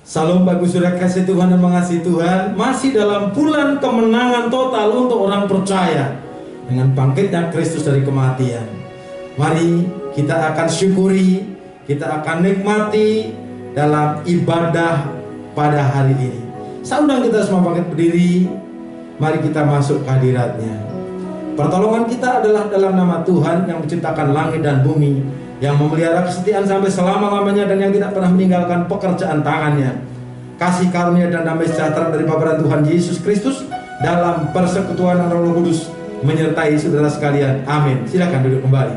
Salam Bapak Ibu Saudara kasih Tuhan dan mengasihi Tuhan. Masih dalam bulan kemenangan total untuk orang percaya dengan bangkitnya Kristus dari kematian. Mari kita akan syukuri, kita akan nikmati dalam ibadah pada hari ini. Saya undang kita semua bangkit berdiri. Mari kita masuk ke hadiratnya. Pertolongan kita adalah dalam nama Tuhan yang menciptakan langit dan bumi, yang memelihara kesetiaan sampai selama-lamanya dan yang tidak pernah meninggalkan pekerjaan tangannya. Kasih karunia dan damai sejahtera dari Bapa dan Tuhan Yesus Kristus dalam persekutuan Roh Kudus menyertai saudara sekalian. Amin. Silakan duduk kembali.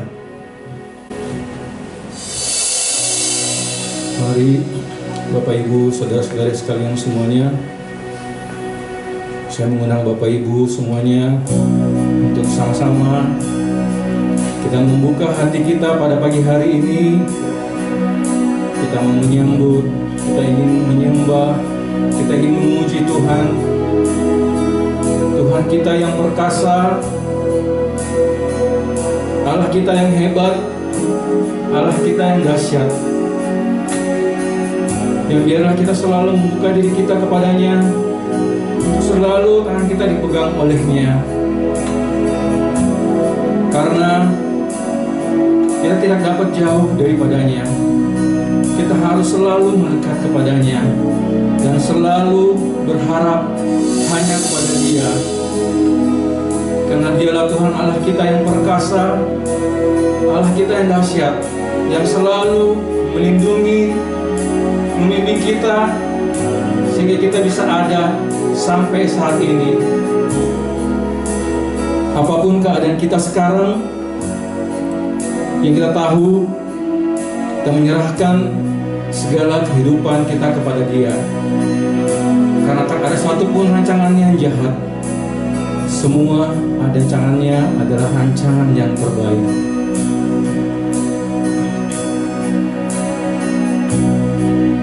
Mari Bapak Ibu, saudara-saudari sekalian semuanya, saya mengundang Bapak Ibu semuanya untuk sama-sama kita membuka hati kita pada pagi hari ini. Kita mau menyambut, kita ingin menyembah, kita ingin memuji Tuhan. Tuhan kita yang perkasa, Allah kita yang hebat, Allah kita yang dahsyat. Dan biarlah kita selalu membuka diri kita kepadanya, selalu tangan kita dipegang olehnya. Karena kita tidak dapat jauh daripadanya. Kita harus selalu mendekat kepadanya dan selalu berharap hanya kepada Dia. Karena Dialah Tuhan Allah kita yang perkasa, Allah kita yang dahsyat, yang selalu melindungi, membimbing kita sehingga kita bisa ada sampai saat ini. Apapun keadaan kita sekarang, yang kita tahu, kita menyerahkan segala kehidupan kita kepada Dia. Karena tak ada suatu pun rancangannya yang jahat. Semua rancangannya adalah rancangan yang terbaik.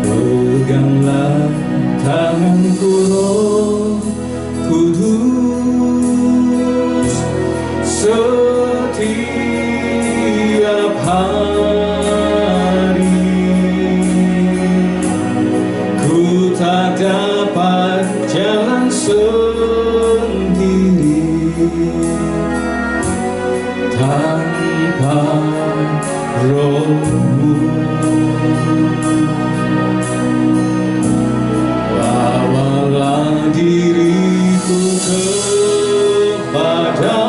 Peganglah tanganku Roh Kudus setiap hari. Ku tak dapat jalan sendiri tanpa Roh-Mu. Bawalah diriku kepada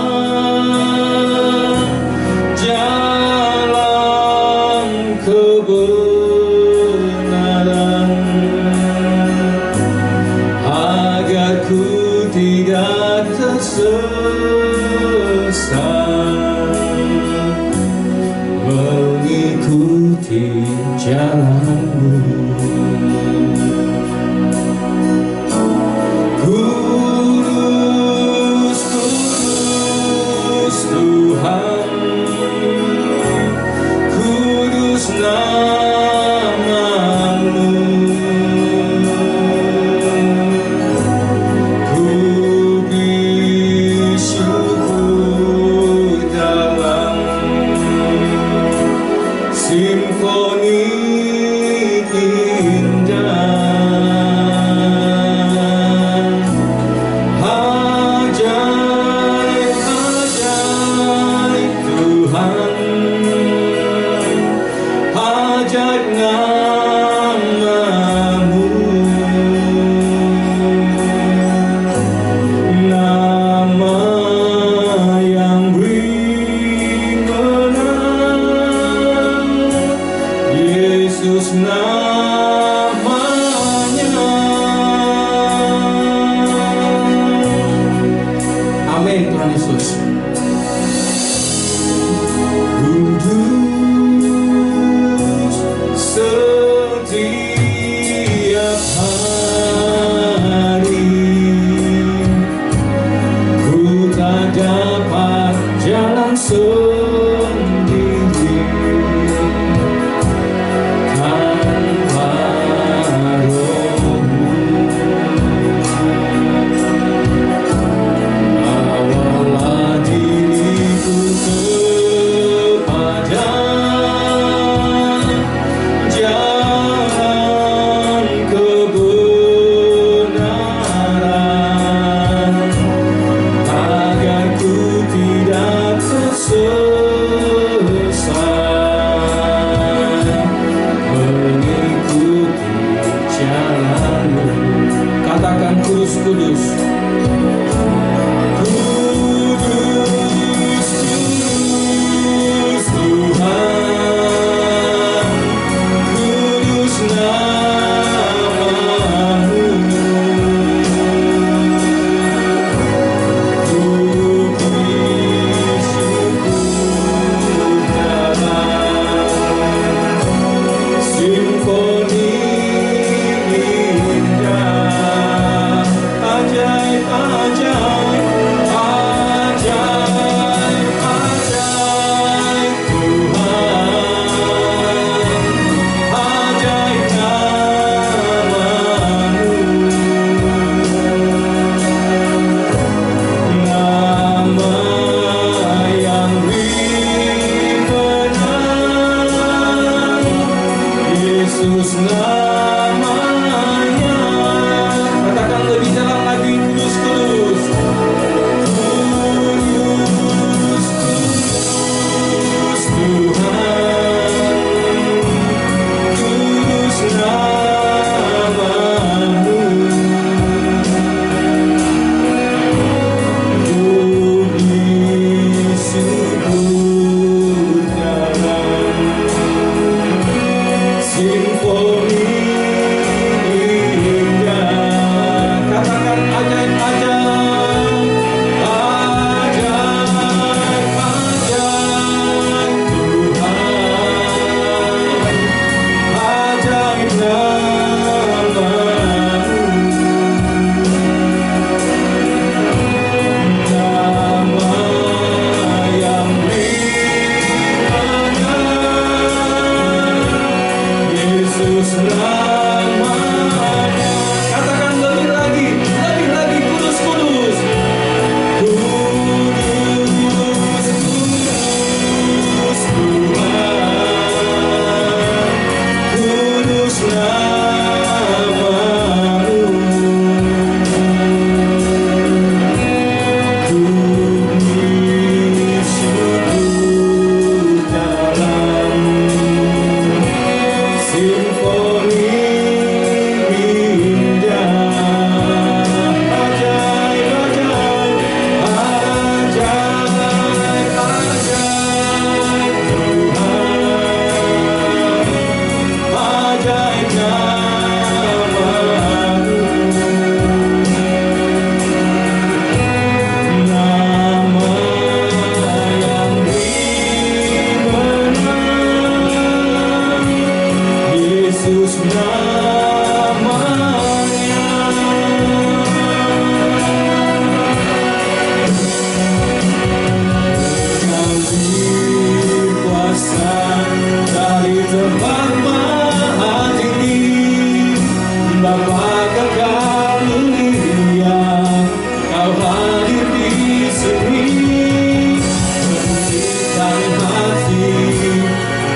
jalan kebenaran, agar ku tidak tersesat mengikuti jalan-Mu. Kudus, kudus Tuhan, kudus nama-Mu. Ku bersyukur dalam simfoni indah. Ajaib-ajaib Tuhan, ajaib nama-Mu, nama yang beri menang, Yesus namanya. Amin Tuhan Yesus. Kudus setiap hari. Ku tak dapat jalan sendiri tanpa Yesus namanya. Katakan lebih dalam lagi, kudus, kudus. Kudus, kudus Tuhan, kudus namamu. Puji syukur dalam simfoni indah. Katakan ajaib-ajaib, ajaib-ajaib Tuhan, ajaib namamu. Nama yang dimana Yesus namanya. Katakan lebih lagi, kudus, kudus. Kudus, kudus Tuhan, kudus namamu. Puji syukur dalam simfoni indah. Ajaib-ajaib, ajaib-ajaib Tuhan, ajaib namamu. Nama yang dimana Yesus namanya. Mengalir kuasa dari tempat maha tinggi, Bapa kekal mulia, Kau hadir di sini. Memulihkan hati,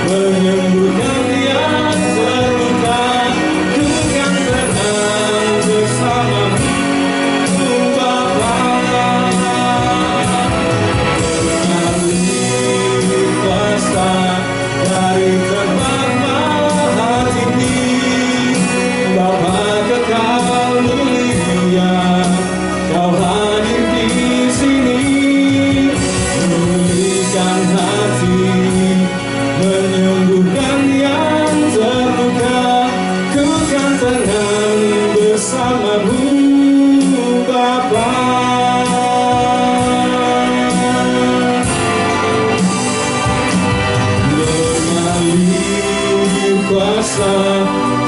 menyembuhkan yang terluka, ku kan tenang bersamamu Bapa. Mengalir kuasa dari tempat maha tinggi, Bapa kekal mulia, Kau hadir di sini. Memulihkan hati, menyembuhkan yang terluka, ku kan tenang bersamamu Bapa. Mengalir kuasa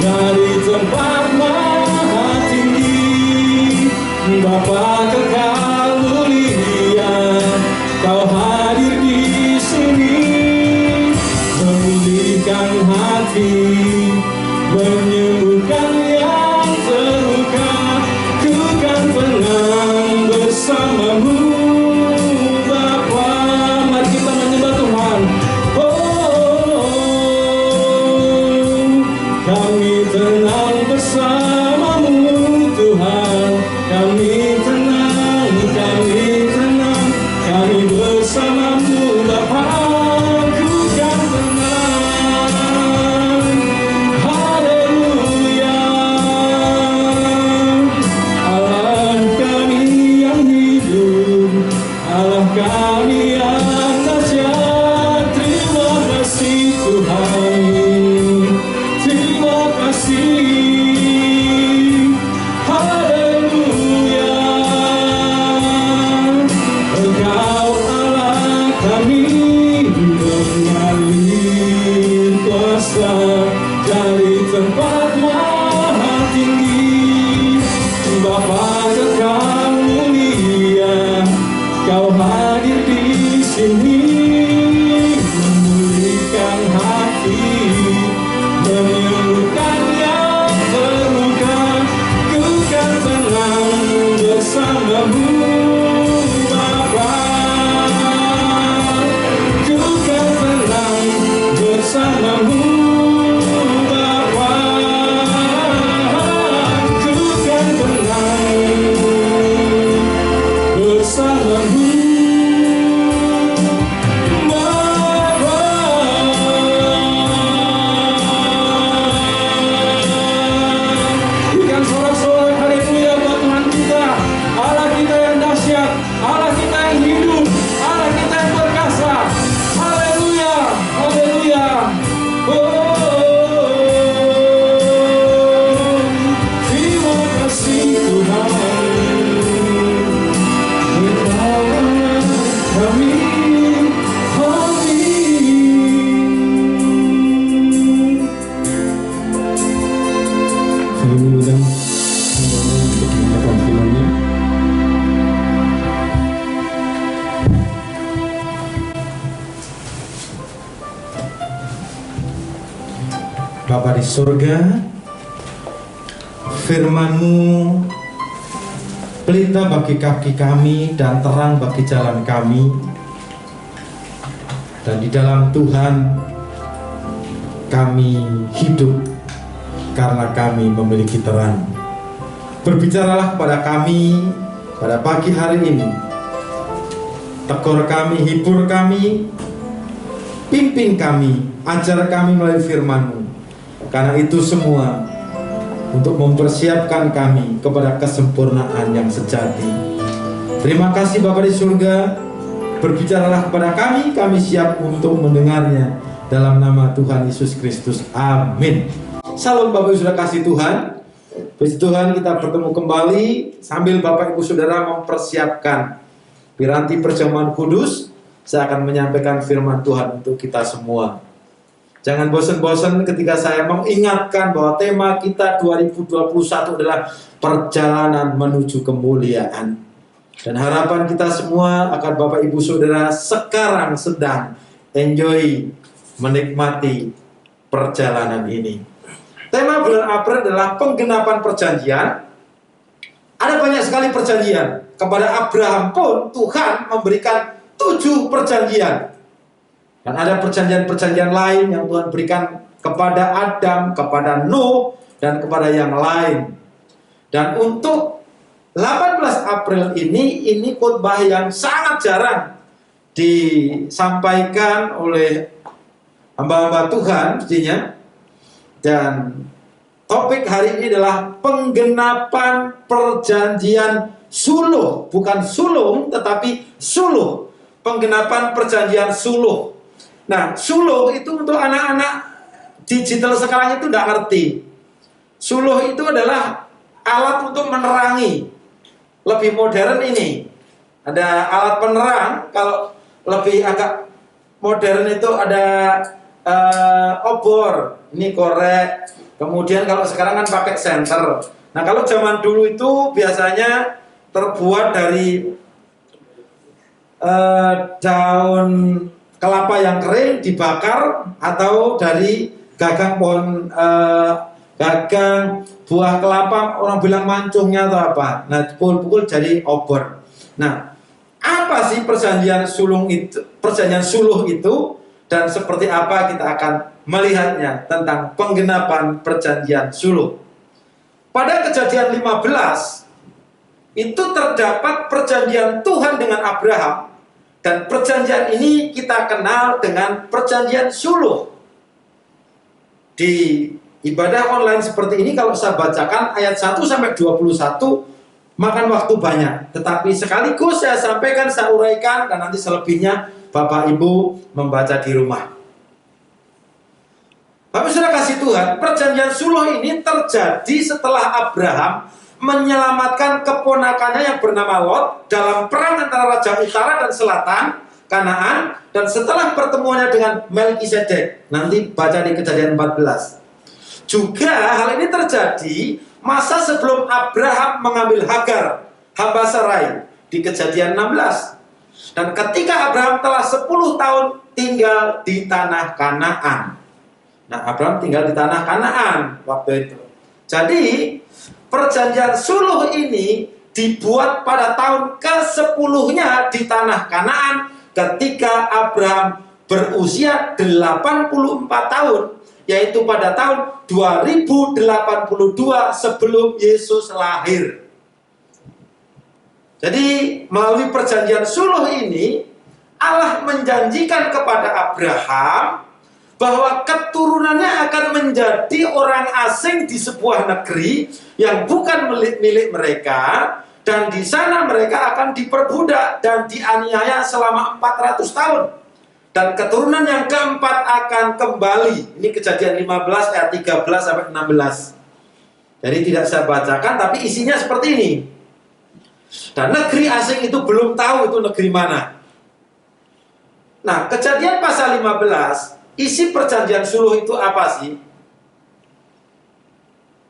dari tempat maha tinggi, Bapa kekal mulia, Kau hadir di sini. Memulihkan hati, menyembuhkan yang terluka, ku kan tenang bersamamu Bapa. Mari kita menyembah Tuhan. Kami tenang bersamamu Tuhan, kami tenang, kami bersamamu Bapa, ku kan tenang. Haleluya. Allah kami yang hidup, Allah kami yang dahsyat. Terima kasih Tuhan, terima kasih. Haleluya. Engkau Allah kami, mengalir kuasa dari tempat maha tinggi, Bapa kekal mulia, Kau hadir di sini. Memulihkan hati, menyembuhkan yang Kami mengundang hamba untuk menyampaikan firman-Nya. Bapa di surga, firman-Mu pelita bagi kaki kami dan terang bagi jalan kami. Dan di dalam Tuhan kami hidup karena kami memiliki terang. Berbicaralah kepada kami pada pagi hari ini. Tegur kami, hibur kami, pimpin kami, ajar kami melalui firman-Mu. Karena itu semua untuk mempersiapkan kami kepada kesempurnaan yang sejati. Terima kasih Bapa di surga. Berbicaralah kepada kami siap untuk mendengarnya. Dalam nama Tuhan Yesus Kristus. Amin. Salam Bapak Ibu Saudara kasih Tuhan. Puji Tuhan, kita bertemu kembali sambil Bapak Ibu Saudara mempersiapkan piranti perjamuan kudus. Saya akan menyampaikan firman Tuhan untuk kita semua. Jangan bosan-bosan ketika saya mengingatkan bahwa tema kita 2021 adalah perjalanan menuju kemuliaan. Dan harapan kita semua akan Bapak Ibu Saudara sekarang sedang enjoy, menikmati perjalanan ini. Tema bulan April adalah penggenapan perjanjian. Ada banyak sekali perjanjian. Kepada Abraham pun Tuhan memberikan 7 perjanjian. Dan ada perjanjian-perjanjian lain yang Tuhan berikan kepada Adam, kepada Nuh, dan kepada yang lain. Dan untuk 18 April ini khotbah yang sangat jarang disampaikan oleh hamba-hamba Tuhan mestinya. Dan topik hari ini adalah penggenapan perjanjian suluh, bukan sulung tetapi suluh. Penggenapan perjanjian suluh. Nah, suluh itu untuk anak-anak digital sekarang itu tidak ngerti. Suluh itu adalah alat untuk menerangi. Lebih modern ini. Ada alat penerang. Kalau lebih agak modern itu ada obor. Ini korek. Kemudian kalau sekarang kan pakai senter. Nah, kalau zaman dulu itu biasanya terbuat dari daun kelapa yang kering dibakar atau dari gagang pohon gagang buah kelapa, orang bilang mancungnya atau apa. Nah, pukul-pukul jadi obor. Nah, apa sih perjanjian suluh itu dan seperti apa kita akan melihatnya tentang penggenapan perjanjian suluh. Pada Kejadian 15 itu terdapat perjanjian Tuhan dengan Abraham. Dan perjanjian ini kita kenal dengan perjanjian suluh. Di ibadah online seperti ini kalau saya bacakan ayat 1 sampai 21 makan waktu banyak. Tetapi sekaligus saya sampaikan, saya uraikan, dan nanti selebihnya Bapak Ibu membaca di rumah. Bapak Saudara kasih Tuhan, perjanjian suluh ini terjadi setelah Abraham menyelamatkan keponakannya yang bernama Lot dalam perang antara Raja Utara dan Selatan, Kanaan, dan setelah pertemuannya dengan Melkisedek. Nanti baca di Kejadian 14. Juga hal ini terjadi masa sebelum Abraham mengambil Hagar, hamba Sarai, di Kejadian 16. Dan ketika Abraham telah 10 tahun tinggal di tanah Kanaan. Nah, Abraham tinggal di tanah Kanaan waktu itu. Jadi perjanjian suluh ini dibuat pada tahun ke-10-nya di tanah Kanaan ketika Abraham berusia 84 tahun, yaitu pada tahun 2082 sebelum Yesus lahir. Jadi melalui perjanjian suluh ini Allah menjanjikan kepada Abraham bahwa keturunannya akan menjadi orang asing di sebuah negeri yang bukan milik mereka, dan di sana mereka akan diperbudak dan dianiaya selama 400 tahun. Dan keturunan yang keempat akan kembali. Ini Kejadian 15 ayat 13 sampai 16. Jadi tidak saya bacakan, tapi isinya seperti ini. Dan negeri asing itu belum tahu itu negeri mana. Nah, Kejadian pasal 15, isi perjanjian suluh itu apa sih?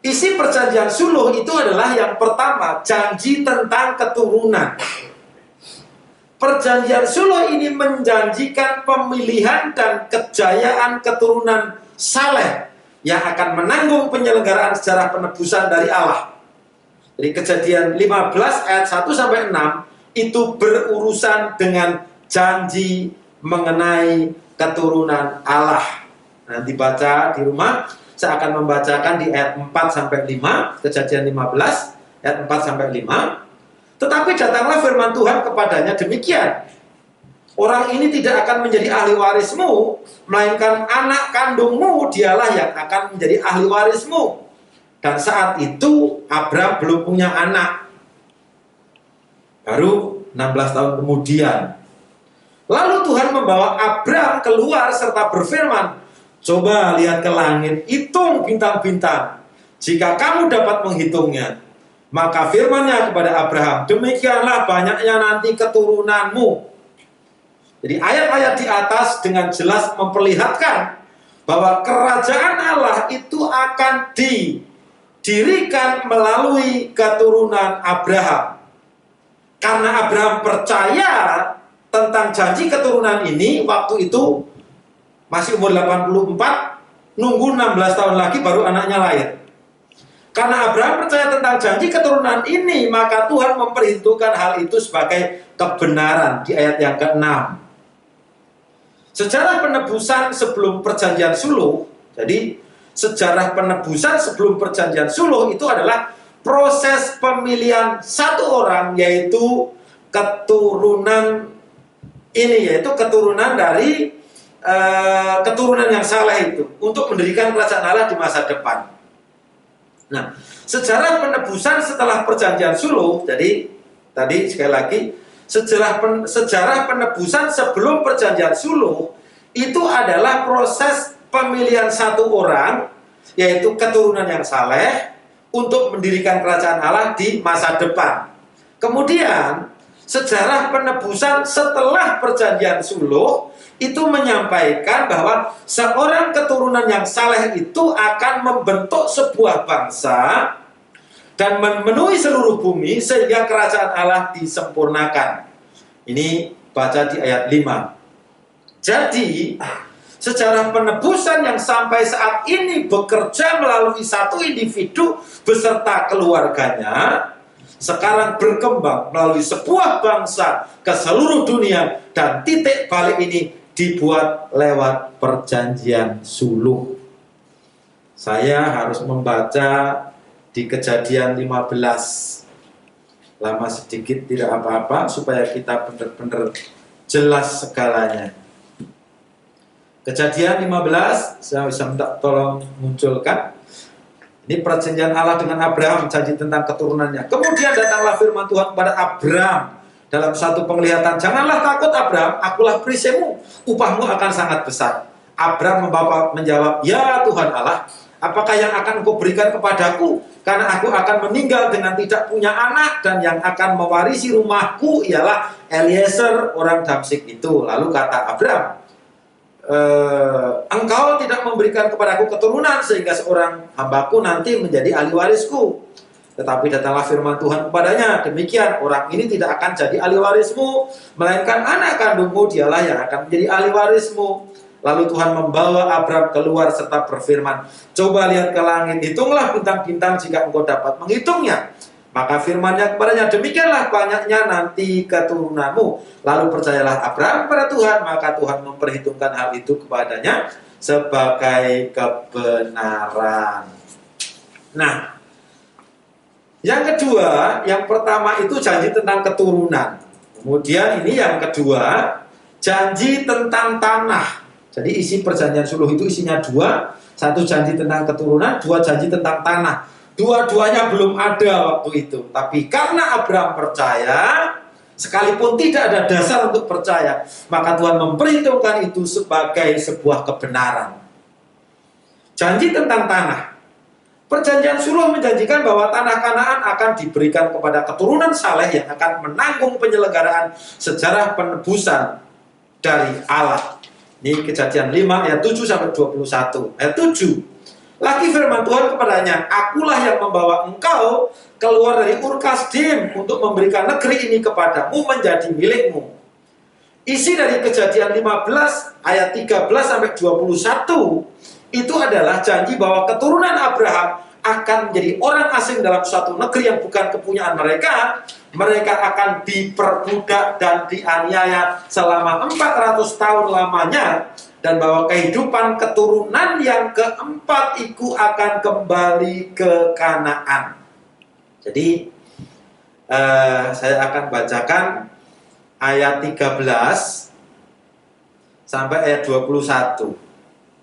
isi perjanjian suluh itu adalah yang pertama, janji tentang keturunan. Perjanjian suluh ini menjanjikan pemilihan dan kejayaan keturunan saleh yang akan menanggung penyelenggaraan sejarah penebusan dari Allah. Jadi Kejadian 15 ayat 1 sampai 6 itu berurusan dengan janji mengenai keturunan Allah. Nanti baca di rumah, saya akan membacakan di ayat 4 sampai 5, Kejadian 15 ayat 4 sampai 5. Tetapi datanglah firman Tuhan kepadanya demikian, orang ini tidak akan menjadi ahli warismu, melainkan anak kandungmu dialah yang akan menjadi ahli warismu. Dan saat itu Abraham belum punya anak, baru 16 tahun kemudian. Lalu Tuhan membawa Abraham keluar serta berfirman, coba lihat ke langit, hitung bintang-bintang, jika kamu dapat menghitungnya. Maka firman-Nya kepada Abraham, demikianlah banyaknya nanti keturunanmu. Jadi ayat-ayat di atas dengan jelas memperlihatkan bahwa kerajaan Allah itu akan didirikan melalui keturunan Abraham. Karena Abraham percaya tentang janji keturunan ini, waktu itu masih umur 84, nunggu 16 tahun lagi baru anaknya lahir. Karena Abraham percaya tentang janji keturunan ini, maka Tuhan memperhitungkan hal itu sebagai kebenaran di ayat yang ke-6. Sejarah penebusan sebelum perjanjian suluh, jadi sejarah penebusan sebelum perjanjian suluh itu adalah proses pemilihan satu orang, yaitu keturunan ini, yaitu keturunan dari keturunan yang saleh itu, untuk mendirikan kerajaan Allah di masa depan. Nah, sejarah penebusan setelah perjanjian suluh, jadi tadi sekali lagi, sejarah penebusan sebelum perjanjian suluh itu adalah proses pemilihan satu orang, yaitu keturunan yang saleh, untuk mendirikan kerajaan Allah di masa depan. Kemudian, sejarah penebusan setelah perjanjian suluh itu menyampaikan bahwa seorang keturunan yang saleh itu akan membentuk sebuah bangsa dan memenuhi seluruh bumi sehingga kerajaan Allah disempurnakan. Ini baca di ayat 5. Jadi, sejarah penebusan yang sampai saat ini bekerja melalui satu individu beserta keluarganya, sekarang berkembang melalui sebuah bangsa ke seluruh dunia, dan titik balik ini dibuat lewat perjanjian suluh. Saya harus membaca di Kejadian 15. Lama sedikit tidak apa-apa, supaya kita benar-benar jelas segalanya. Kejadian 15, saya bisa minta tolong munculkan. Ini perjanjian Allah dengan Abraham, janji tentang keturunannya. Kemudian datanglah firman Tuhan kepada Abraham dalam satu penglihatan, janganlah takut Abraham, akulah perisaimu, upahmu akan sangat besar. Abraham menjawab, ya Tuhan Allah, apakah yang akan Engkau berikan kepadaku? Karena aku akan meninggal dengan tidak punya anak, dan yang akan mewarisi rumahku ialah Eliezer orang Damsyik itu. Lalu kata Abraham, engkau tidak memberikan kepadaku keturunan sehingga seorang hambaku nanti menjadi ahli warisku. Tetapi datanglah firman Tuhan kepadanya, demikian, orang ini tidak akan jadi ahli warismu, melainkan anak kandungmu dialah yang akan menjadi ahli warismu. Lalu Tuhan membawa Abraham keluar serta berfirman, coba lihat ke langit, hitunglah bintang-bintang jika engkau dapat menghitungnya. Maka firman-Nya kepadanya, demikianlah banyaknya nanti keturunanmu. Lalu percayalah Abraham kepada Tuhan, maka Tuhan memperhitungkan hal itu kepadanya sebagai kebenaran. Nah, yang kedua, yang pertama itu janji tentang keturunan. Kemudian ini yang kedua, janji tentang tanah. Jadi isi perjanjian suluh itu isinya dua. Satu janji tentang keturunan, dua janji tentang tanah. Dua-duanya belum ada waktu itu. Tapi karena Abraham percaya, sekalipun tidak ada dasar untuk percaya, maka Tuhan memperhitungkan itu sebagai sebuah kebenaran. Janji tentang tanah. Perjanjian suluh menjanjikan bahwa tanah Kanaan akan diberikan kepada keturunan saleh yang akan menanggung penyelenggaraan sejarah penebusan dari Allah. Ini Kejadian 5 ayat 7 sampai 21. Ayat 7. Lagi firman Tuhan kepadanya, akulah yang membawa engkau keluar dari Ur Kasdim untuk memberikan negeri ini kepadamu menjadi milikmu. Isi dari Kejadian 15 ayat 13 sampai 21 itu adalah janji bahwa keturunan Abraham akan menjadi orang asing dalam suatu negeri yang bukan kepunyaan mereka. Mereka akan diperbudak dan dianiaya selama 400 tahun lamanya. Dan bahwa kehidupan keturunan yang keempat itu akan kembali ke Kanaan. Jadi saya akan bacakan ayat 13 sampai ayat 21.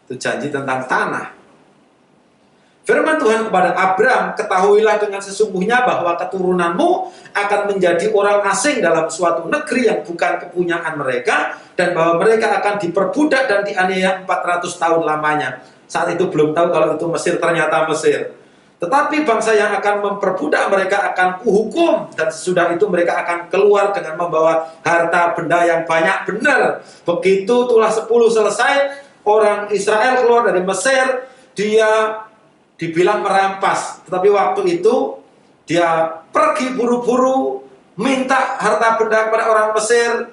Itu janji tentang tanah. Firman Tuhan kepada Abram, ketahuilah dengan sesungguhnya bahwa keturunanmu akan menjadi orang asing dalam suatu negeri yang bukan kepunyaan mereka, dan bahwa mereka akan diperbudak dan dianiaya 400 tahun lamanya. Saat itu belum tahu kalau itu Mesir, ternyata Mesir. Tetapi bangsa yang akan memperbudak mereka akan kuhukum, dan sesudah itu mereka akan keluar dengan membawa harta benda yang banyak. Benar, begitu tulah 10 selesai, orang Israel keluar dari Mesir, dia dibilang merampas, tetapi waktu itu dia pergi buru-buru minta harta benda kepada orang Mesir.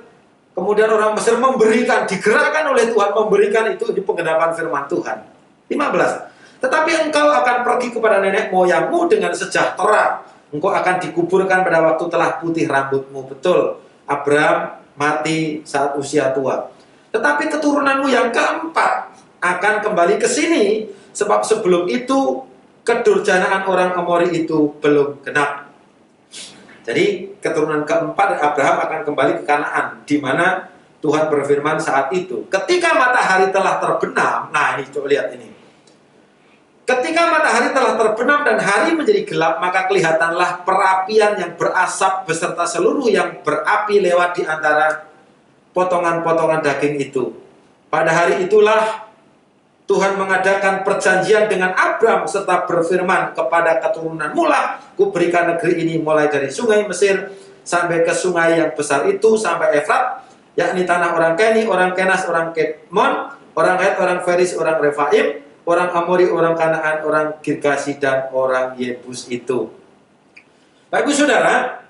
Kemudian orang Mesir memberikan, digerakkan oleh Tuhan memberikan, itu di penggenapan firman Tuhan. 15. Tetapi engkau akan pergi kepada nenek moyangmu dengan sejahtera. Engkau akan dikuburkan pada waktu telah putih rambutmu. Betul, Abraham mati saat usia tua. Tetapi keturunanmu yang keempat akan kembali ke sini, sebab sebelum itu kedurjanaan orang Amori itu belum genap. Jadi keturunan keempat Abraham akan kembali ke Kanaan, di mana Tuhan berfirman saat itu, ketika matahari telah terbenam. Nah ini coba lihat ini. Ketika matahari telah terbenam dan hari menjadi gelap, maka kelihatanlah perapian yang berasap beserta seluruh yang berapi lewat di antara potongan-potongan daging itu. Pada hari itulah Tuhan mengadakan perjanjian dengan Abram serta berfirman kepada keturunanmu lah, kuberikan negeri ini mulai dari sungai Mesir sampai ke sungai yang besar itu sampai Efrat, yakni tanah orang Keni, orang Kenas, orang Ketmon, orang Het, orang Feris, orang Refaim, orang Amori, orang Kanaan, orang Girgasi, dan orang Yebus itu. Bapak Ibu Saudara,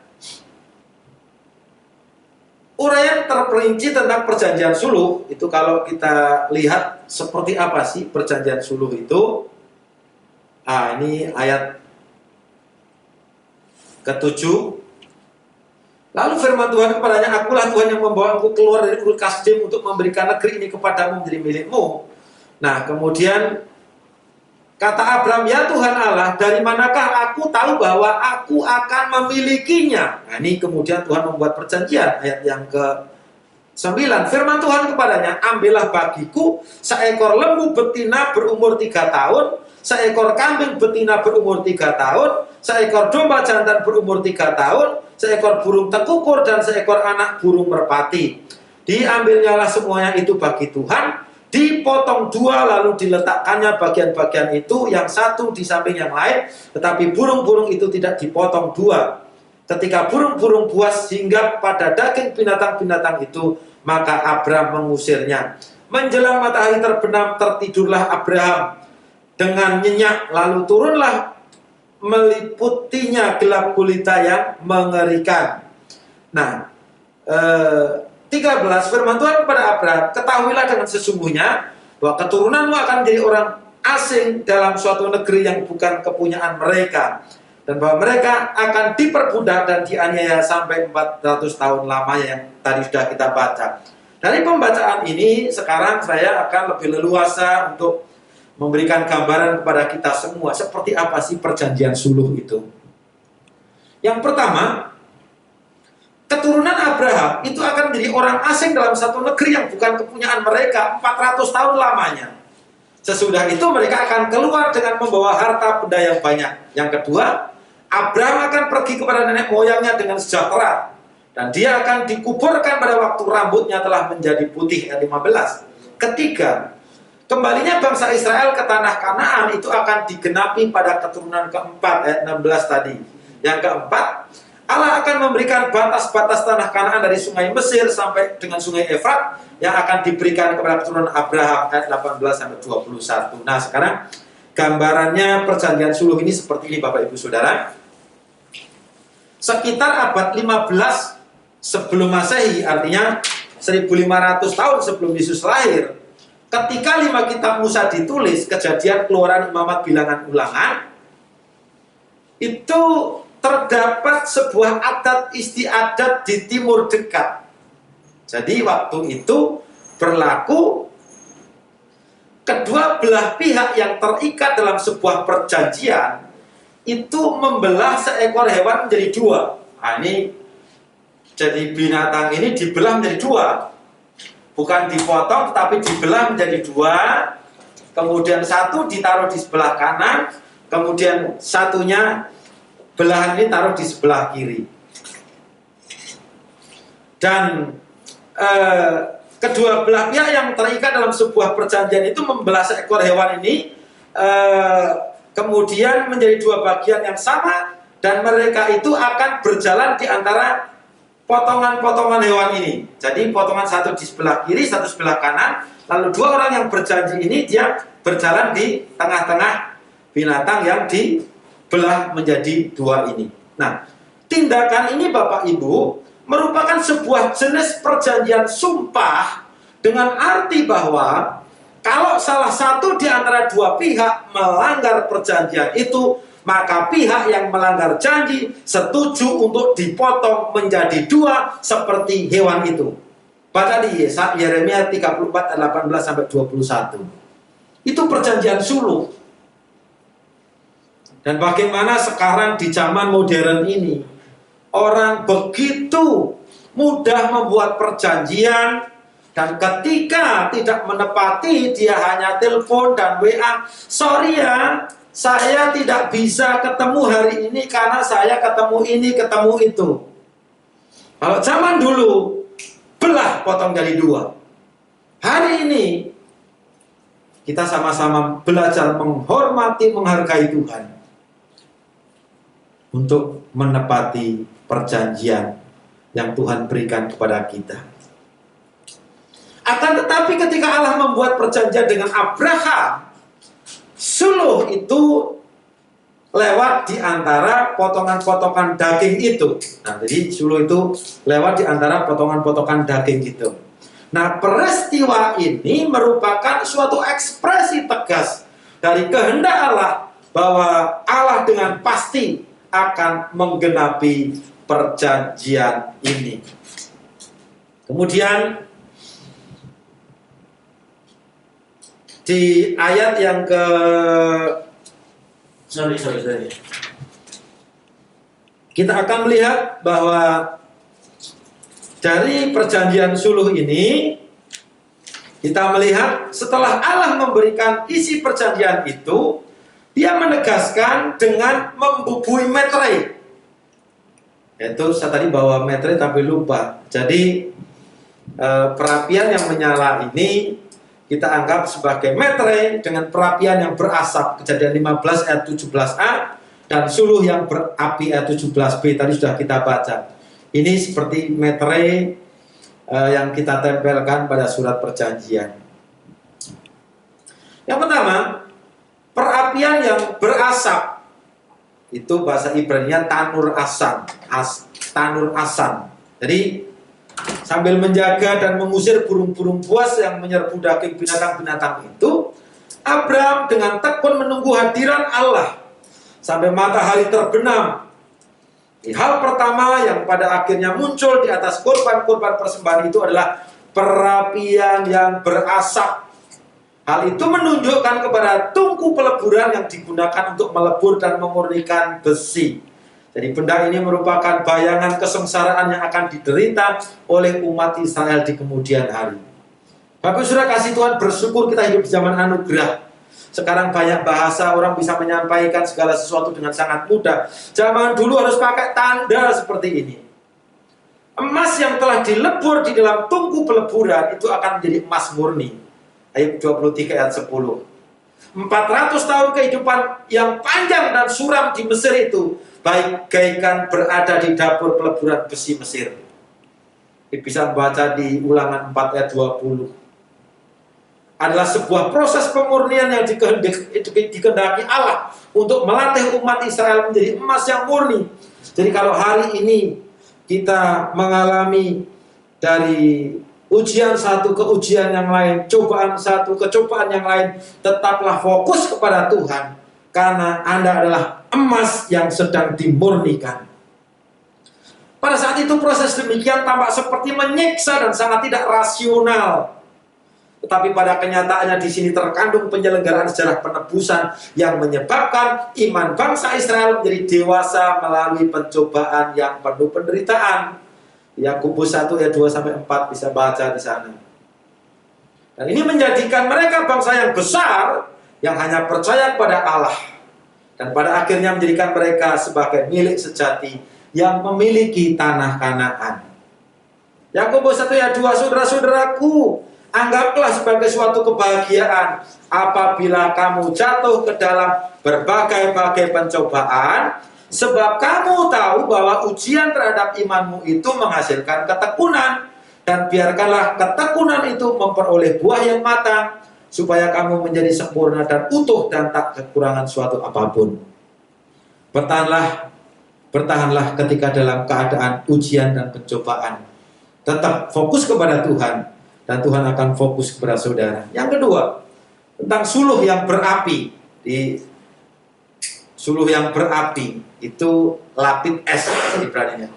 uraian terperinci tentang perjanjian suluh itu kalau kita lihat seperti apa sih perjanjian suluh itu. Ini ayat ke-7. Lalu firman Tuhan kepadanya, akulah Tuhan yang membawa engkau keluar dari Ur Kasdim untuk memberikan negeri ini kepadamu menjadi milikmu. Nah kemudian kata Abram, ya Tuhan Allah, dari manakah aku tahu bahwa aku akan memilikinya? Nah ini kemudian Tuhan membuat perjanjian, ayat yang ke-9. Firman Tuhan kepadanya, ambillah bagiku seekor lembu betina berumur 3 tahun, seekor kambing betina berumur 3 tahun, seekor domba jantan berumur 3 tahun, seekor burung tekukur, dan seekor anak burung merpati. Diambilnyalah semuanya itu bagi Tuhan, dipotong 2, lalu diletakkannya bagian-bagian itu, yang satu di samping yang lain, tetapi burung-burung itu tidak dipotong 2. Ketika burung-burung buas hingga pada daging binatang-binatang itu, maka Abram mengusirnya. Menjelang matahari terbenam, tertidurlah Abraham dengan nyenyak, lalu turunlah meliputinya gelap gulita yang mengerikan. Nah, 13, firman Tuhan kepada Abraham, ketahuilah dengan sesungguhnya bahwa keturunanmu akan menjadi orang asing dalam suatu negeri yang bukan kepunyaan mereka, dan bahwa mereka akan diperbudak dan dianiaya sampai 400 tahun lamanya yang tadi sudah kita baca. Dari pembacaan ini sekarang saya akan lebih leluasa untuk memberikan gambaran kepada kita semua seperti apa sih perjanjian suluh itu. Yang pertama, keturunan Abraham itu akan menjadi orang asing dalam satu negeri yang bukan kepunyaan mereka 400 tahun lamanya. Sesudah itu mereka akan keluar dengan membawa harta benda yang banyak. Yang kedua, Abraham akan pergi kepada nenek moyangnya dengan sejahtera, dan dia akan dikuburkan pada waktu rambutnya telah menjadi putih. Ayat 15. Ketiga, kembalinya bangsa Israel ke tanah Kanaan itu akan digenapi pada keturunan keempat. Ayat 16 tadi. Yang keempat, Allah akan memberikan batas-batas tanah Kanaan dari sungai Mesir sampai dengan sungai Efrat yang akan diberikan kepada keturunan Abraham. Ayat 18 sampai 21. Nah sekarang gambarannya perjanjian suluh ini seperti ini Bapak Ibu Saudara. Sekitar abad 15 sebelum Masehi, artinya 1500 tahun sebelum Yesus lahir, ketika 5 kitab Musa ditulis, Kejadian, Keluaran, Imamat, Bilangan, Ulangan, itu terdapat sebuah adat istiadat di Timur Dekat. Jadi waktu itu berlaku kedua belah pihak yang terikat dalam sebuah perjanjian itu membelah seekor hewan menjadi dua. Nah, ini jadi binatang ini dibelah menjadi dua, bukan dipotong tetapi dibelah menjadi dua. Kemudian satu ditaruh di sebelah kanan, kemudian satunya belahan ini taruh di sebelah kiri. Dan kedua belah pihak yang terikat dalam sebuah perjanjian itu membelah seekor hewan ini, kemudian menjadi dua bagian yang sama, dan mereka itu akan berjalan di antara potongan-potongan hewan ini. Jadi potongan satu di sebelah kiri, satu sebelah kanan, lalu dua orang yang berjanji ini dia berjalan di tengah-tengah binatang yang dibelah menjadi dua ini. Nah, tindakan ini Bapak Ibu merupakan sebuah jenis perjanjian sumpah dengan arti bahwa kalau salah satu di antara dua pihak melanggar perjanjian itu, maka pihak yang melanggar janji setuju untuk dipotong menjadi dua seperti hewan itu. Baca di Yeremia 34 ayat 18-21. Itu perjanjian suluh. Dan bagaimana sekarang di zaman modern ini, orang begitu mudah membuat perjanjian, dan ketika tidak menepati, dia hanya telepon dan WA, sorry ya, saya tidak bisa ketemu hari ini karena saya ketemu ini, ketemu itu. Kalau zaman dulu, belah potong jadi dua. Hari ini, kita sama-sama belajar menghormati, menghargai Tuhan untuk menepati perjanjian yang Tuhan berikan kepada kita. Akan tetapi ketika Allah membuat perjanjian dengan Abraham, suluh itu lewat di antara potongan-potongan daging itu. Nah, jadi suluh itu lewat di antara potongan-potongan daging itu. Nah, peristiwa ini merupakan suatu ekspresi tegas dari kehendak Allah bahwa Allah dengan pasti akan menggenapi perjanjian ini. Kemudian di ayat yang ke kita akan melihat bahwa dari perjanjian suluh ini kita melihat setelah Allah memberikan isi perjanjian itu, dia menegaskan dengan membubui metre. Itu saya tadi bawa metre tapi lupa. Jadi perapian yang menyala ini kita anggap sebagai metre dengan perapian yang berasap, Kejadian 15 ayat 17a, dan suluh yang berapi ayat 17b tadi sudah kita baca. Ini seperti metre yang kita tempelkan pada surat perjanjian. Yang pertama, perapian yang berasap, itu bahasa Ibrani-nya tanur asan, tanur asan. Jadi sambil menjaga dan mengusir burung-burung buas yang menyerbu daging binatang-binatang itu, Abraham dengan tekun menunggu hadiran Allah sampai matahari terbenam. Hal pertama yang pada akhirnya muncul di atas korban-korban persembahan itu adalah perapian yang berasap. Hal itu menunjukkan kepada tungku peleburan yang digunakan untuk melebur dan memurnikan besi. Jadi benda ini merupakan bayangan kesengsaraan yang akan diderita oleh umat Israel di kemudian hari. Bapak Saudara kasih Tuhan, bersyukur kita hidup di zaman anugerah. Sekarang banyak bahasa, orang bisa menyampaikan segala sesuatu dengan sangat mudah. Zaman dulu harus pakai tanda seperti ini. Emas yang telah dilebur di dalam tungku peleburan itu akan menjadi emas murni. Ayat 23 ayat 10. 400 tahun kehidupan yang panjang dan suram di Mesir itu bagaikan berada di dapur peleburan besi Mesir. Bisa baca di Ulangan 4 ayat 20. adalah sebuah proses pemurnian yang dikehendaki Allah untuk melatih umat Israel menjadi emas yang murni. Jadi kalau hari ini kita mengalami dari ujian satu ke ujian yang lain, cobaan satu ke cobaan yang lain, tetaplah fokus kepada Tuhan, karena Anda adalah emas yang sedang dimurnikan. Pada saat itu proses demikian tampak seperti menyiksa dan sangat tidak rasional. Tetapi pada kenyataannya di sini terkandung penyelenggaraan sejarah penebusan yang menyebabkan iman bangsa Israel menjadi dewasa melalui pencobaan yang penuh penderitaan. Yakobus 1 ayat 2-4 bisa baca di sana. Dan ini menjadikan mereka bangsa yang besar yang hanya percaya kepada Allah, dan pada akhirnya menjadikan mereka sebagai milik sejati yang memiliki tanah Kanaan. Yakobus 1 ayat 2, saudara-saudaraku, anggaplah sebagai suatu kebahagiaan apabila kamu jatuh ke dalam berbagai-bagai pencobaan, sebab kamu tahu bahwa ujian terhadap imanmu itu menghasilkan ketekunan, dan biarkanlah ketekunan itu memperoleh buah yang matang, supaya kamu menjadi sempurna dan utuh dan tak kekurangan suatu apapun. Bertahanlah ketika dalam keadaan ujian dan pencobaan. Tetap fokus kepada Tuhan, dan Tuhan akan fokus kepada saudara. Yang kedua, tentang suluh yang berapi. Di suluh yang berapi itu lapid es Ibraninya.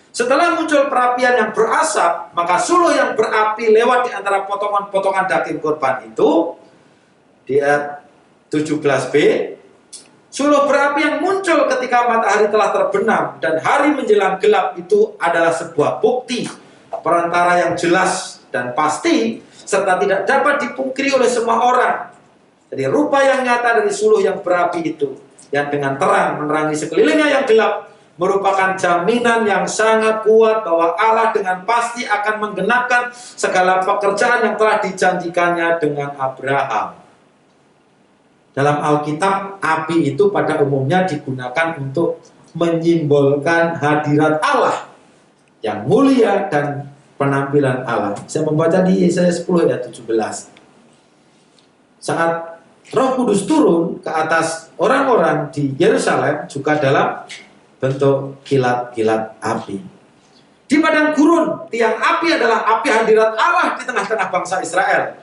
Setelah muncul perapian yang berasap, maka suluh yang berapi lewat di antara potongan-potongan daging kurban itu. Di ayat 17b, suluh berapi yang muncul ketika matahari telah terbenam dan hari menjelang gelap itu adalah sebuah bukti perantara yang jelas dan pasti, serta tidak dapat dipungkiri oleh semua orang. Jadi rupa yang nyata dari suluh yang berapi itu, yang dengan terang menerangi sekelilingnya yang gelap, merupakan jaminan yang sangat kuat bahwa Allah dengan pasti akan menggenapkan segala pekerjaan yang telah dijanjikannya dengan Abraham. Dalam Alkitab, api itu pada umumnya digunakan untuk menyimbolkan hadirat Allah yang mulia dan penampilan Allah. Saya membaca di Yesaya 10 ayat 17. Saat Roh Kudus turun ke atas orang-orang di Yerusalem juga dalam bentuk kilat-kilat api. Di padang gurun, tiang api adalah api hadirat Allah di tengah-tengah bangsa Israel.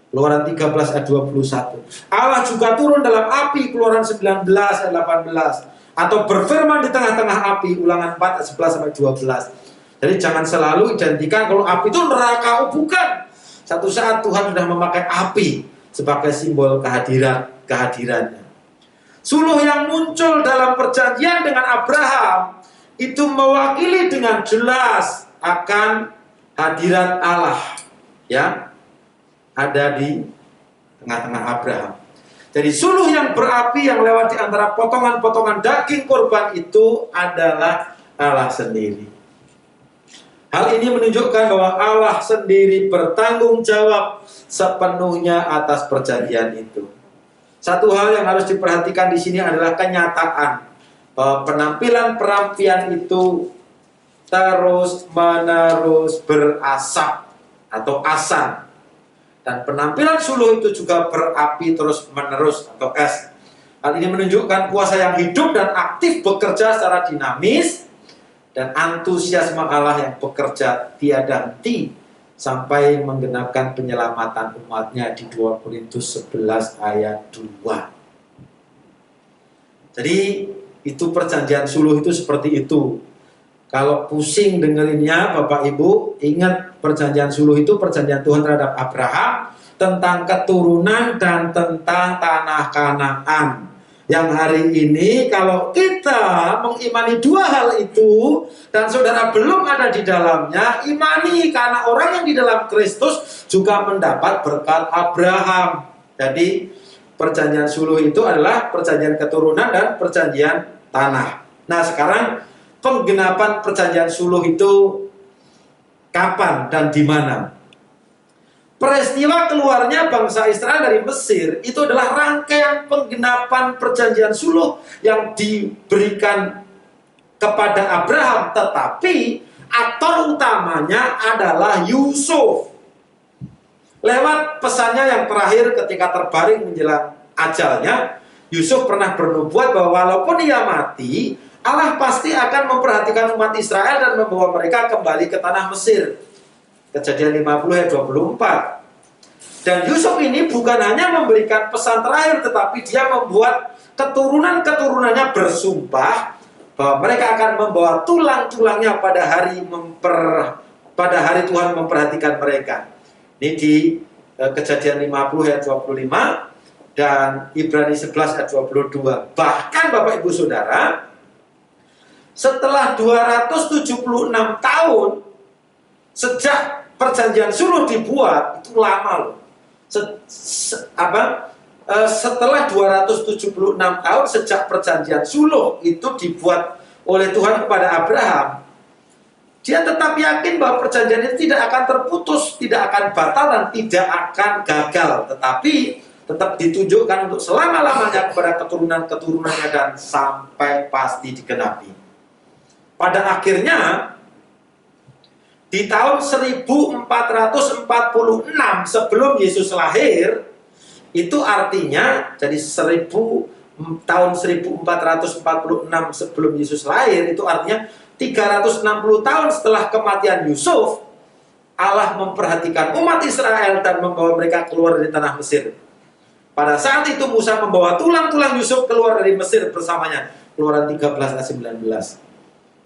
Keluaran 13 ayat 21. Allah juga turun dalam api, Keluaran 19 ayat 18. Atau berfirman di tengah-tengah api, Ulangan 4 ayat 11 sampai 12. Jadi jangan selalu identikan kalau api itu neraka. Bukan. Satu saat Tuhan sudah memakai api sebagai simbol kehadirannya. Suluh yang muncul dalam perjanjian dengan Abraham itu mewakili dengan jelas akan hadirat Allah, ya, ada di tengah-tengah Abraham. Jadi suluh yang berapi yang lewat di antara potongan-potongan daging korban itu adalah Allah sendiri. Hal ini menunjukkan bahwa Allah sendiri bertanggung jawab sepenuhnya atas perjanjian itu. Satu hal yang harus diperhatikan di sini adalah kenyataan bahwa penampilan perapian itu terus-menerus berasap atau asan. Dan penampilan suluh itu juga berapi terus-menerus atau es. Hal ini menunjukkan kuasa yang hidup dan aktif bekerja secara dinamis, dan antusiasme Allah yang bekerja tiada henti sampai menggenapkan penyelamatan umatnya di 2 Korintus 11 ayat 2. Jadi itu perjanjian suluh itu seperti itu. Kalau pusing dengerinnya Bapak Ibu, ingat perjanjian suluh itu perjanjian Tuhan terhadap Abraham tentang keturunan dan tentang tanah Kanaan. Yang hari ini kalau kita mengimani dua hal itu dan saudara belum ada di dalamnya, imani, karena orang yang di dalam Kristus juga mendapat berkat Abraham. Jadi perjanjian suluh itu adalah perjanjian keturunan dan perjanjian tanah. Nah sekarang penggenapan perjanjian suluh itu kapan dan di mana? Peristiwa keluarnya bangsa Israel dari Mesir itu adalah rangkaian penggenapan perjanjian suluh yang diberikan kepada Abraham, tetapi aktor utamanya adalah Yusuf. Lewat pesannya yang terakhir ketika terbaring menjelang ajalnya, Yusuf pernah bernubuat bahwa walaupun ia mati, Allah pasti akan memperhatikan umat Israel dan membawa mereka kembali ke tanah Mesir. Kejadian 50 ayat 24. Dan Yusuf ini bukan hanya memberikan pesan terakhir, tetapi dia membuat keturunan-keturunannya bersumpah bahwa mereka akan membawa tulang-tulangnya pada hari Tuhan memperhatikan mereka. Ini di Kejadian 50 ayat 25 dan Ibrani 11 ayat 22. Bahkan Bapak Ibu Saudara, setelah 276 tahun sejak perjanjian suluh dibuat, itu lama loh. Setelah 276 tahun sejak perjanjian suluh itu dibuat oleh Tuhan kepada Abraham, dia tetap yakin bahwa perjanjian itu tidak akan terputus, tidak akan batal dan tidak akan gagal, tetapi tetap ditunjukkan untuk selama-lamanya kepada keturunan-keturunannya dan sampai pasti digenapi. Pada akhirnya di tahun 1446 sebelum Yesus lahir, itu artinya jadi tahun 1446 sebelum Yesus lahir, itu artinya 360 tahun setelah kematian Yusuf, Allah memperhatikan umat Israel dan membawa mereka keluar dari tanah Mesir. Pada saat itu Musa membawa tulang-tulang Yusuf keluar dari Mesir bersamanya. Keluaran 13 ayat 19.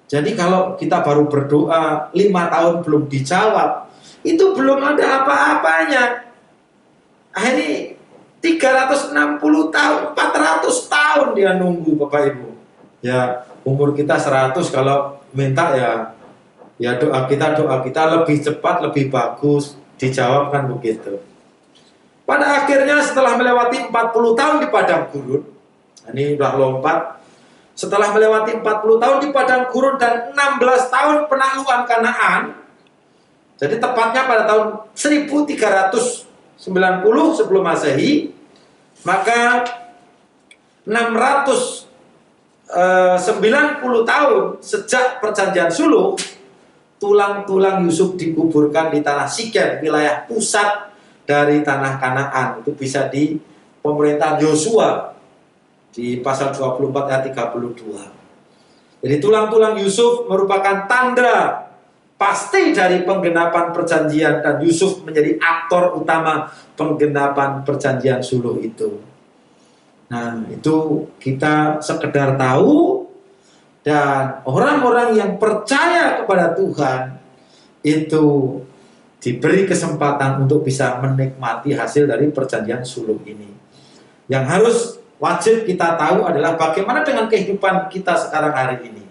Jadi kalau kita baru berdoa 5 tahun belum dijawab, itu belum ada apa-apanya. Akhirnya 360 tahun, 400 tahun dia nunggu Bapak Ibu. Ya, umur kita 100, kalau minta ya doa kita lebih cepat, lebih bagus, dijawab kan begitu. Pada akhirnya setelah melewati 40 tahun di padang gurun, ini udah lompat. Setelah melewati 40 tahun di padang gurun dan 16 tahun penaklukan Kanaan, jadi tepatnya pada tahun 1390 sebelum Masehi, maka 690 tahun sejak perjanjian suluh, tulang-tulang Yusuf dikuburkan di tanah Sikem, wilayah pusat dari tanah Kanaan. Itu bisa di pemerintahan Yosua di pasal 24 ayat 32. Jadi tulang-tulang Yusuf merupakan tanda pasti dari penggenapan perjanjian, dan Yusuf menjadi aktor utama penggenapan perjanjian suluh itu. Nah, itu kita sekedar tahu, dan orang-orang yang percaya kepada Tuhan itu diberi kesempatan untuk bisa menikmati hasil dari perjanjian suluh ini. Yang harus wajib kita tahu adalah bagaimana dengan kehidupan kita sekarang hari ini.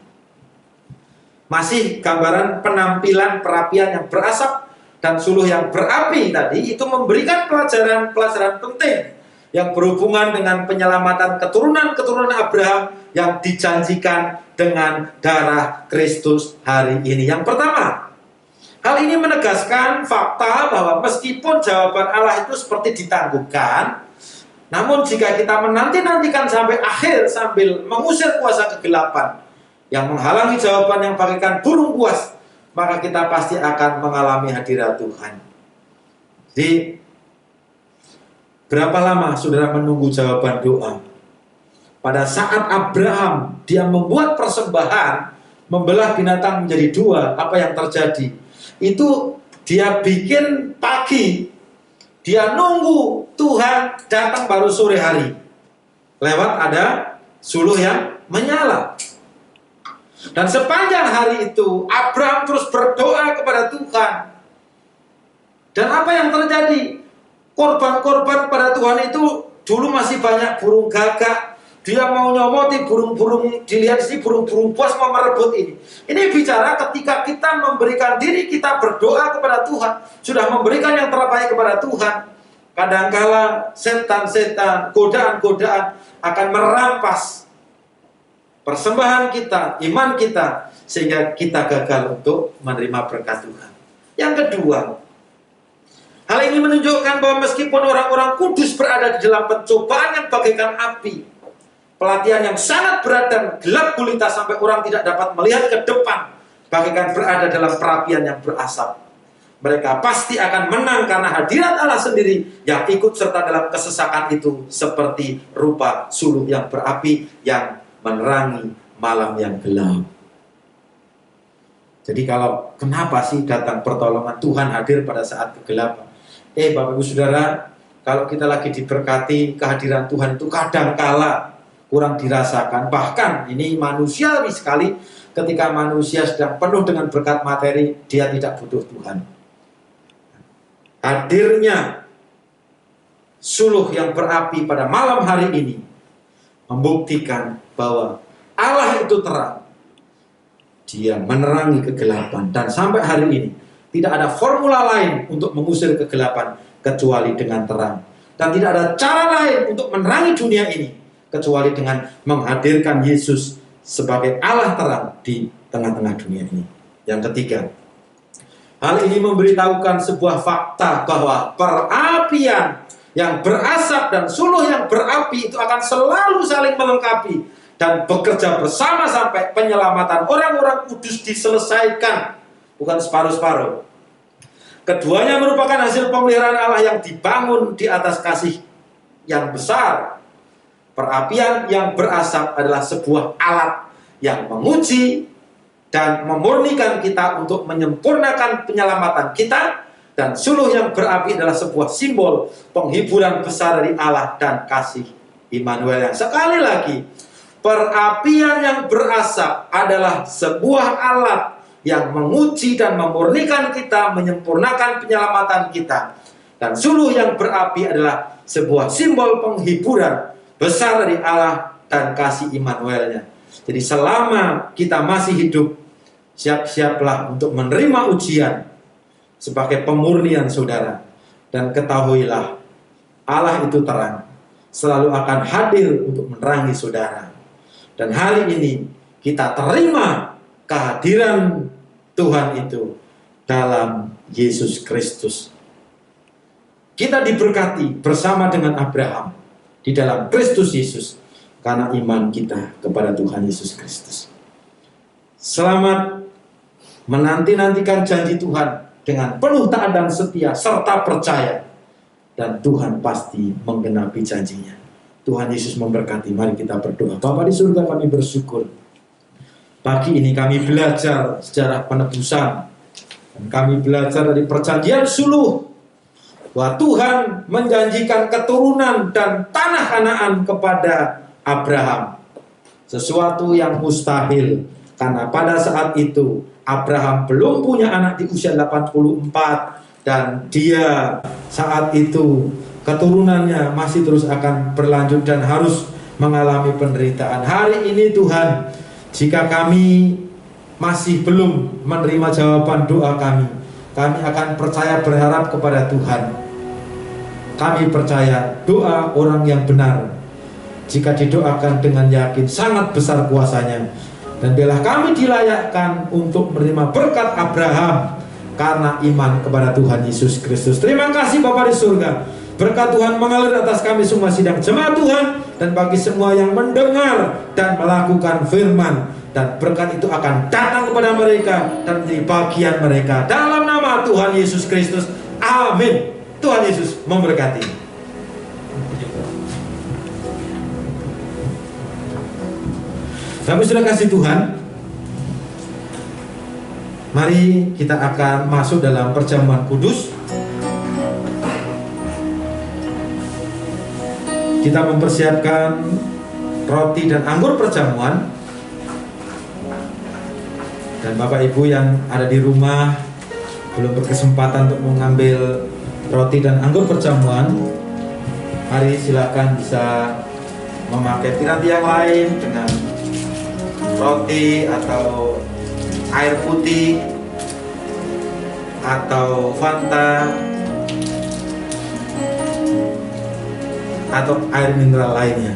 Masih gambaran penampilan perapian yang berasap dan suluh yang berapi tadi itu memberikan pelajaran-pelajaran penting yang berhubungan dengan penyelamatan keturunan-keturunan Abraham yang dijanjikan dengan darah Kristus hari ini. Yang pertama, hal ini menegaskan fakta bahwa meskipun jawaban Allah itu seperti ditangguhkan, namun jika kita menanti-nantikan sampai akhir sambil mengusir kuasa kegelapan yang menghalangi jawaban yang bagaikan burung buas, maka kita pasti akan mengalami hadirat Tuhan. Jadi, berapa lama saudara menunggu jawaban doa? Pada saat Abraham dia membuat persembahan, membelah binatang menjadi 2, apa yang terjadi? Itu dia bikin pagi, dia nunggu Tuhan datang baru sore hari. Lewat ada suluh yang menyala. Dan sepanjang hari itu Abraham terus berdoa kepada Tuhan. Dan apa yang terjadi? Korban-korban pada Tuhan itu dulu masih banyak burung gagak. Dia mau nyomoti burung-burung, dilihat sini burung-burung buas mau merebut ini. Ini bicara ketika kita memberikan diri kita berdoa kepada Tuhan, sudah memberikan yang terbaik kepada Tuhan. Kadangkala setan-setan, godaan-godaan akan merampas persembahan kita, iman kita, sehingga kita gagal untuk menerima berkat Tuhan. Yang kedua, hal ini menunjukkan bahwa meskipun orang-orang kudus berada di dalam pencobaan yang bagaikan api, pelatihan yang sangat berat dan gelap gulita sampai orang tidak dapat melihat ke depan, bagaikan berada dalam perapian yang berasap, mereka pasti akan menang karena hadirat Allah sendiri yang ikut serta dalam kesesakan itu seperti rupa suluh yang berapi yang menerangi malam yang gelap. Jadi kalau kenapa sih datang pertolongan Tuhan hadir pada saat kegelapan? Bapak Ibu Saudara, kalau kita lagi diberkati, kehadiran Tuhan itu kadang-kala kurang dirasakan. Bahkan ini manusiawi sekali, ketika manusia sedang penuh dengan berkat materi, dia tidak butuh Tuhan. Hadirnya suluh yang berapi pada malam hari ini membuktikan bahwa Allah itu terang. Dia menerangi kegelapan, dan sampai hari ini tidak ada formula lain untuk mengusir kegelapan kecuali dengan terang. Dan tidak ada cara lain untuk menerangi dunia ini kecuali dengan menghadirkan Yesus sebagai Allah terang di tengah-tengah dunia ini. Yang ketiga, hal ini memberitahukan sebuah fakta bahwa perapian yang berasap dan suluh yang berapi itu akan selalu saling melengkapi dan bekerja bersama sampai penyelamatan orang-orang kudus diselesaikan, bukan separuh-separuh. Keduanya merupakan hasil pemeliharaan Allah yang dibangun di atas kasih yang besar. Perapian yang berasap adalah sebuah alat yang menguji dan memurnikan kita untuk menyempurnakan penyelamatan kita, dan suluh yang berapi adalah sebuah simbol penghiburan besar dari Allah dan kasih Immanuel. Yang sekali lagi, perapian yang berasap adalah sebuah alat yang menguji dan memurnikan kita, menyempurnakan penyelamatan kita. Dan suluh yang berapi adalah sebuah simbol penghiburan besar dari Allah dan kasih Immanuelnya. Jadi selama kita masih hidup, siap-siaplah untuk menerima ujian sebagai pemurnian saudara. Dan ketahuilah, Allah itu terang, selalu akan hadir untuk menerangi saudara. Dan hari ini kita terima kehadiran Tuhan itu dalam Yesus Kristus. Kita diberkati bersama dengan Abraham di dalam Kristus Yesus karena iman kita kepada Tuhan Yesus Kristus. Selamat menanti-nantikan janji Tuhan dengan penuh taat dan setia serta percaya, dan Tuhan pasti menggenapi janjinya. Tuhan Yesus memberkati. Mari kita berdoa. Bapa di surga, kami bersyukur pagi ini kami belajar sejarah penebusan, dan kami belajar dari perjanjian suluh bahwa Tuhan menjanjikan keturunan dan tanah Kanaan kepada Abraham, sesuatu yang mustahil karena pada saat itu Abraham belum punya anak di usia 84, dan dia saat itu keturunannya masih terus akan berlanjut dan harus mengalami penderitaan. Hari ini Tuhan, jika kami masih belum menerima jawaban doa kami akan percaya berharap kepada Tuhan. Kami percaya doa orang yang benar, jika didoakan dengan yakin, sangat besar kuasanya. Dan biarlah kami dilayakkan untuk menerima berkat Abraham karena iman kepada Tuhan Yesus Kristus. Terima kasih Bapa di surga. Berkat Tuhan mengalir atas kami semua sidang jemaat Tuhan, dan bagi semua yang mendengar dan melakukan firman, dan berkat itu akan datang kepada mereka dan menjadi bagian mereka dalam nama Tuhan Yesus Kristus. Amin. Tuhan Yesus memberkati. Kami sudah kasih Tuhan, mari kita akan masuk dalam perjamuan kudus. Kita mempersiapkan roti dan anggur perjamuan. Dan Bapak Ibu yang ada di rumah belum berkesempatan untuk mengambil roti dan anggur perjamuan, mari silakan bisa memakai piranti yang lain dengan roti atau air putih atau Fanta atau air mineral lainnya.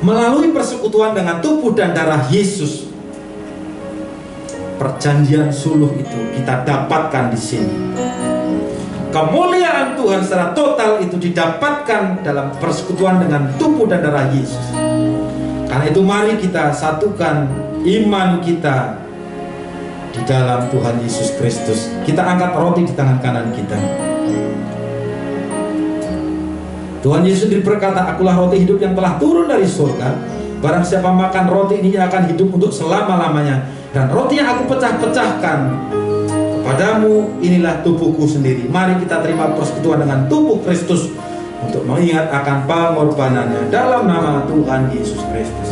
Melalui persekutuan dengan tubuh dan darah Yesus, perjanjian suluh itu kita dapatkan di sini. Kemuliaan Tuhan secara total itu didapatkan dalam persekutuan dengan tubuh dan darah Yesus. Karena itu mari kita satukan iman kita di dalam Tuhan Yesus Kristus. Kita angkat roti di tangan kanan kita. Tuhan Yesus berkata, akulah roti hidup yang telah turun dari surga. Barang siapa makan roti ini akan hidup untuk selama-lamanya. Dan roti yang aku pecah-pecahkan kepadamu inilah tubuhku sendiri. Mari kita terima persekutuan dengan tubuh Kristus untuk mengingat akan pengorbanannya dalam nama Tuhan Yesus Kristus.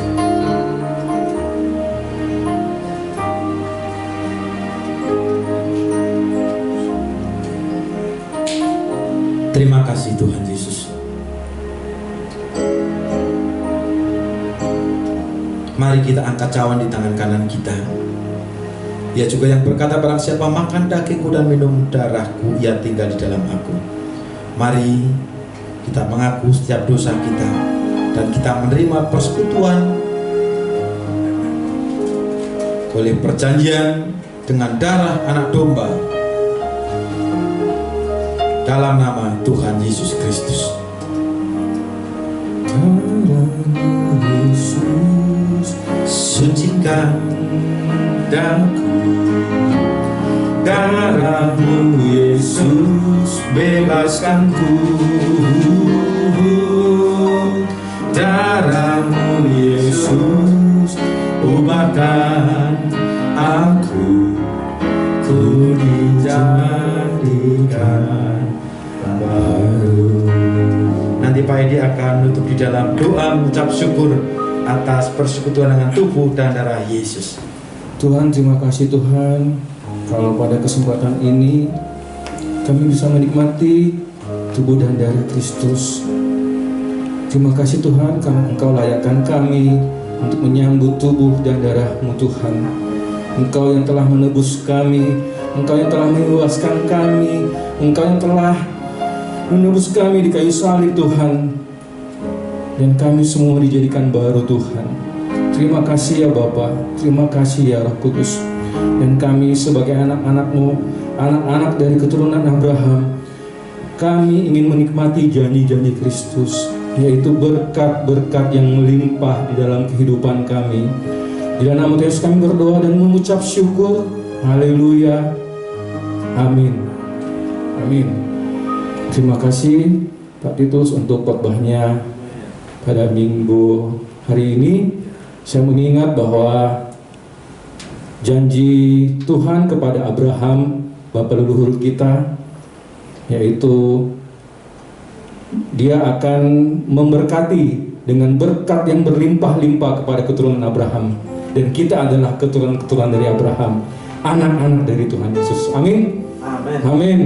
Terima kasih Tuhan Yesus. Mari kita angkat cawan di tangan kanan kita. Dia juga yang berkata, barang siapa makan dagingku dan minum darahku, ia tinggal di dalam aku. Mari kita mengaku setiap dosa kita dan kita menerima persekutuan oleh perjanjian dengan darah anak domba dalam nama Tuhan Yesus Kristus. Sucikan daku, darahmu Yesus bebaskanku, darahmu Yesus ubahkan aku, ku dijadikan baru. Nanti Pak Edi akan menutup di dalam doa mengucap syukur atas persekutuan dengan tubuh dan darah Yesus. Tuhan, terima kasih Tuhan, kalau pada kesempatan ini kami bisa menikmati tubuh dan darah Kristus. Terima kasih Tuhan, karena Engkau layakkan kami untuk menyambut tubuh dan darah-Mu Tuhan. Engkau yang telah menebus kami, Engkau yang telah membebaskan kami, Engkau yang telah menebus kami di kayu salib Tuhan. Dan kami semua dijadikan baru Tuhan. Terima kasih ya Bapa, terima kasih ya Roh Kudus. Dan kami sebagai anak-anak-Mu, anak-anak dari keturunan Abraham, kami ingin menikmati janji-janji Kristus, yaitu berkat-berkat yang melimpah di dalam kehidupan kami. Di dalam nama Yesus kami berdoa dan mengucap syukur. Haleluya. Amin. Amin. Terima kasih Pak Titus untuk khotbahnya pada minggu hari ini. Saya mengingat bahwa janji Tuhan kepada Abraham, bapa leluhur kita, yaitu Dia akan memberkati dengan berkat yang berlimpah-limpah kepada keturunan Abraham. Dan kita adalah keturunan-keturunan dari Abraham, anak-anak dari Tuhan Yesus. Amin. Amin. Amin.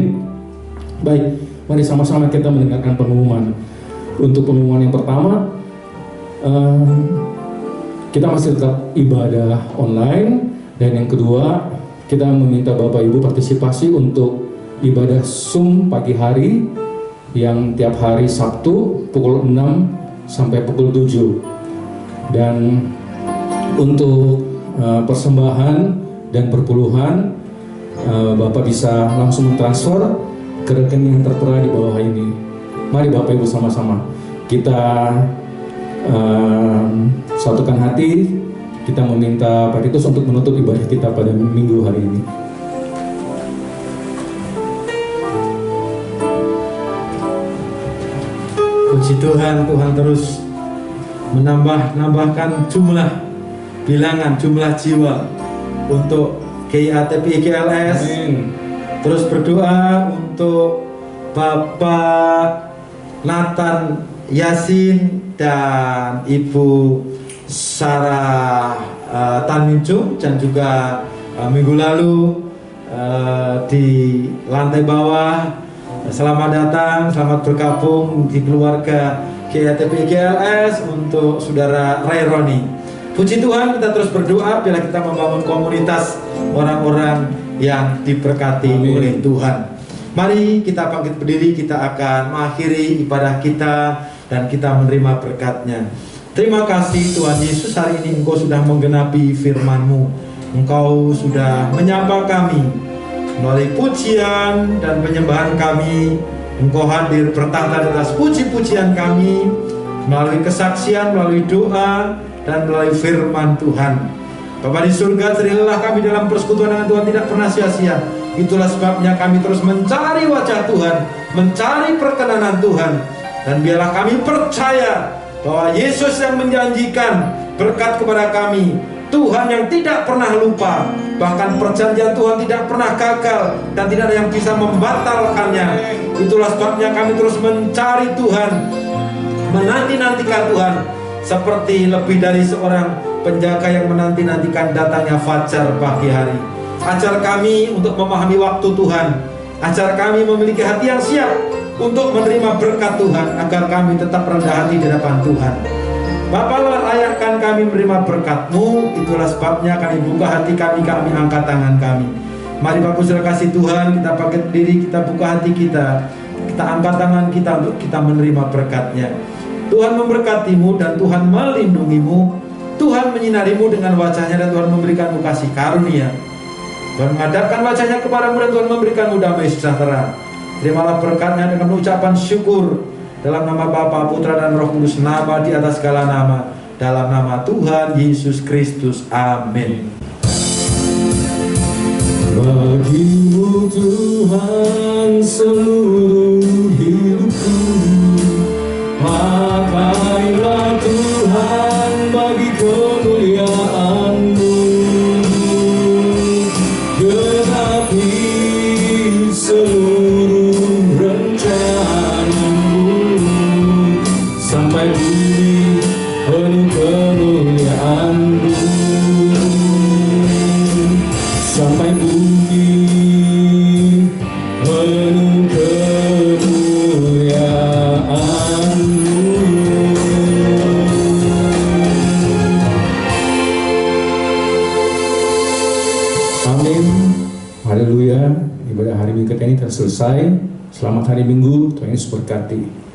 Baik, mari sama-sama kita mendengarkan pengumuman. Untuk pengumuman yang pertama, kita masih tetap ibadah online. Dan yang kedua, kita meminta Bapak Ibu partisipasi untuk ibadah Zoom pagi hari yang tiap hari Sabtu pukul 6 sampai pukul 7. Dan untuk persembahan dan perpuluhan, Bapak bisa langsung mentransfer ke rekening yang tertera di bawah ini. Mari Bapak Ibu sama-sama kita satukan hati, kita meminta Pak Titus untuk menutup ibadah kita pada minggu hari ini. Puji Tuhan, Tuhan terus menambahkan bilangan jumlah jiwa untuk GIATP GLS. Amin. Terus berdoa untuk Bapak Nathan Yasin dan Ibu Sarah Tanminjung, dan juga minggu lalu di lantai bawah. Selamat datang, selamat bergabung di keluarga GIATP GLS untuk saudara Ray Roni. Puji Tuhan, kita terus berdoa bila kita membangun komunitas orang-orang yang diberkati oleh Tuhan. Mari kita bangkit berdiri, kita akan mengakhiri ibadah kita dan kita menerima berkat-Nya. Terima kasih Tuhan Yesus, hari ini Engkau sudah menggenapi firman-Mu. Engkau sudah menyapa kami melalui pujian dan penyembahan kami. Engkau hadir bertahta di atas puji-pujian kami, melalui kesaksian, melalui doa, dan melalui firman Tuhan. Bapa di surga, terilah kami dalam persekutuan dengan Tuhan tidak pernah sia-sia. Itulah sebabnya kami terus mencari wajah Tuhan, mencari perkenanan Tuhan. Dan biarlah kami percaya bahwa Yesus yang menjanjikan berkat kepada kami, Tuhan yang tidak pernah lupa, bahkan perjanjian Tuhan tidak pernah gagal dan tidak ada yang bisa membatalkannya. Itulah sebabnya kami terus mencari Tuhan, menanti-nantikan Tuhan, seperti lebih dari seorang penjaga yang menanti-nantikan datangnya fajar pagi hari. Ajar kami untuk memahami waktu Tuhan, ajar kami memiliki hati yang siap untuk menerima berkat Tuhan, agar kami tetap rendah hati di hadapan Tuhan. Bapa, layakkan kami menerima berkat-Mu. Itulah sebabnya kami buka hati kami angkat tangan kami. Mari Bapak Saudara kasih Tuhan, kita bangkit berdiri, kita buka hati kita angkat tangan kita untuk kita menerima berkat-Nya. Tuhan memberkati-Mu dan Tuhan melindungi-Mu. Tuhan menyinari-Mu dengan wajah-Nya dan Tuhan memberikan-Mu kasih karunia. Tuhan menghadapkan wajah-Nya kepadamu dan Tuhan memberikan-Mu damai sejahtera. Terimalah berkat-Nya dengan ucapan syukur. Dalam nama Bapa, Putra dan Roh Kudus, nama di atas segala nama. Dalam nama Tuhan Yesus Kristus. Amin. Bagi-Mu Tuhan seluruh hidupku, pakailah Tuhan bagi kemuliaan-Mu, genapi seluruh rencana-Mu, sampai bumi penuh kemuliaan-Mu, sampai bumi penuh kemuliaan-Mu. Amin. Haleluya. Ibadah hari Minggu ini telah selesai. Selamat hari Minggu. Tuhan Yesus berkati.